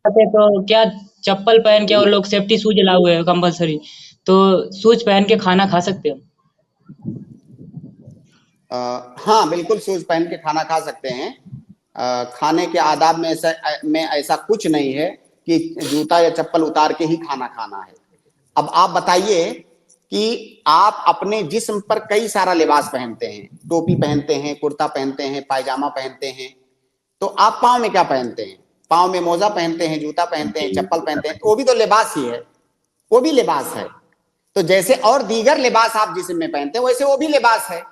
जाते तो क्या चप्पल पहन के और लोग सेफ्टी शूज लाए हुए हैं कंपलसरी, तो शूज पहन के खाना खा सकते हो? हाँ बिल्कुल, शूज पहन के खाना खा सकते हैं। खाने के आदाब में ऐसा कुछ नहीं है कि जूता या चप्पल उतार के ही खाना खाना है। अब आप बताइए कि आप अपने जिस्म पर कई सारा लिबास पहनते हैं, टोपी पहनते हैं, कुर्ता पहनते हैं, पायजामा पहनते हैं, तो आप पाँव में क्या पहनते हैं? पाँव में मोजा पहनते हैं, जूता पहनते हैं, जी, चप्पल जूता पहनते हैं, पहन। वो भी तो लिबास ही है, वो भी लिबास है। तो जैसे और दीगर लिबास आप जिस्म में पहनते हैं, वैसे वो भी लिबास है।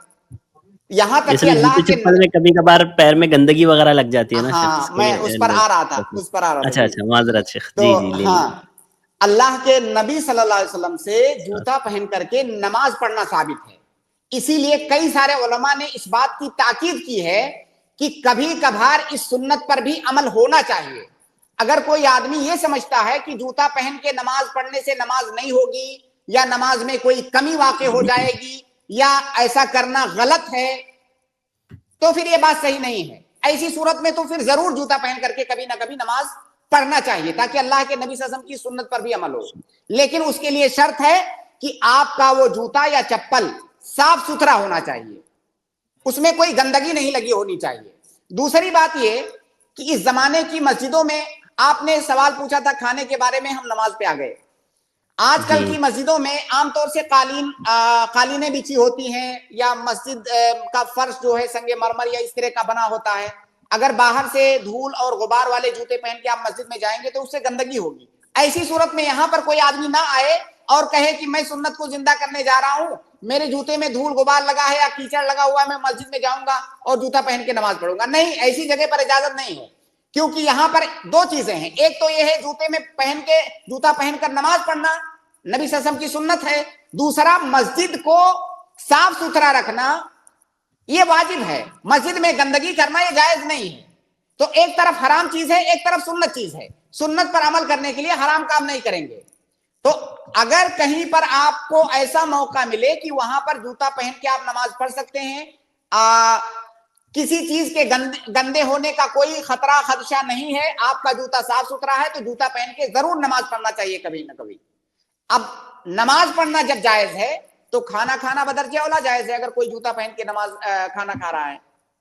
यहाँ तक कि इसलिए अल्लाह जूते के चप्पल में कभी कभार पैर में गंदगी वगैरह लग जाती है ना शेख, हाँ, इसलिए मैं उस पर लोग आ रहा था, पसंद। उस पर आ रहा था अच्छा जी। अच्छा, माजरत शेख, तो जी जी, ले ली। हाँ, अल्लाह के नबी सल्लल्लाहु अलैहि वसल्लम से जूता पहन करके नमाज पढ़ना साबित है। इसीलिए कई सारे उलमा ने इस बात की ताकीद की है कि कभी कभार इस सुन्नत पर भी अमल होना चाहिए। अगर कोई आदमी ये समझता है कि जूता पहन के नमाज पढ़ने से नमाज नहीं होगी, या नमाज में कोई कमी वाक़ हो जाएगी, या ऐसा करना गलत है, तो फिर ये बात सही नहीं है। ऐसी सूरत में तो फिर जरूर जूता पहन करके कभी ना कभी नमाज पढ़ना चाहिए, ताकि अल्लाह के नबी सल्लल्लाहु अलैहि वसल्लम की सुन्नत पर भी अमल हो। लेकिन उसके लिए शर्त है कि आपका वो जूता या चप्पल साफ सुथरा होना चाहिए, उसमें कोई गंदगी नहीं लगी होनी चाहिए। दूसरी बात ये कि इस जमाने की मस्जिदों में, आपने सवाल पूछा था खाने के बारे में, हम नमाज पे आ गए। जी आजकल की मस्जिदों में आमतौर से कालीनें बिछी होती हैं, या मस्जिद का फर्श जो है संगे मरमर या इस तरह का बना होता है। अगर बाहर से धूल और गुबार वाले जूते पहन के आप मस्जिद में जाएंगे तो उससे गंदगी होगी। ऐसी सूरत में यहां पर कोई आदमी ना आए और कहे कि मैं सुन्नत को जिंदा करने जा रहा हूं, मेरे जूते में धूल गुबार लगा है या कीचड़ लगा हुआ है, मैं मस्जिद में जाऊंगा और जूता पहन के नमाज पढ़ूंगा। नहीं, ऐसी जगह पर इजाजत नहीं है। क्योंकि यहां पर दो चीजें हैं, एक तो यह है जूते में पहन के, जूता पहनकर नमाज पढ़ना नबी सल्लल्लाहु अलैहि वसल्लम की सुन्नत है। दूसरा, मस्जिद को साफ सुथरा रखना यह वाजिब है। मस्जिद में गंदगी करना यह जायज नहीं है। तो एक तरफ हराम चीज है, एक तरफ सुन्नत चीज है। सुन्नत पर अमल करने के लिए हराम काम नहीं करेंगे। तो अगर कहीं पर आपको ऐसा मौका मिले कि वहां पर जूता पहन के आप नमाज पढ़ सकते हैं, किसी चीज के गंदे होने का कोई खतरा खदशा नहीं है, आपका जूता साफ सुथरा है, तो जूता पहन के जरूर नमाज पढ़ना चाहिए कभी ना कभी। अब नमाज पढ़ना जब जायज है तो खाना खाना बदरजे औला जायज है, अगर कोई जूता पहन के नमाज खाना खा रहा है।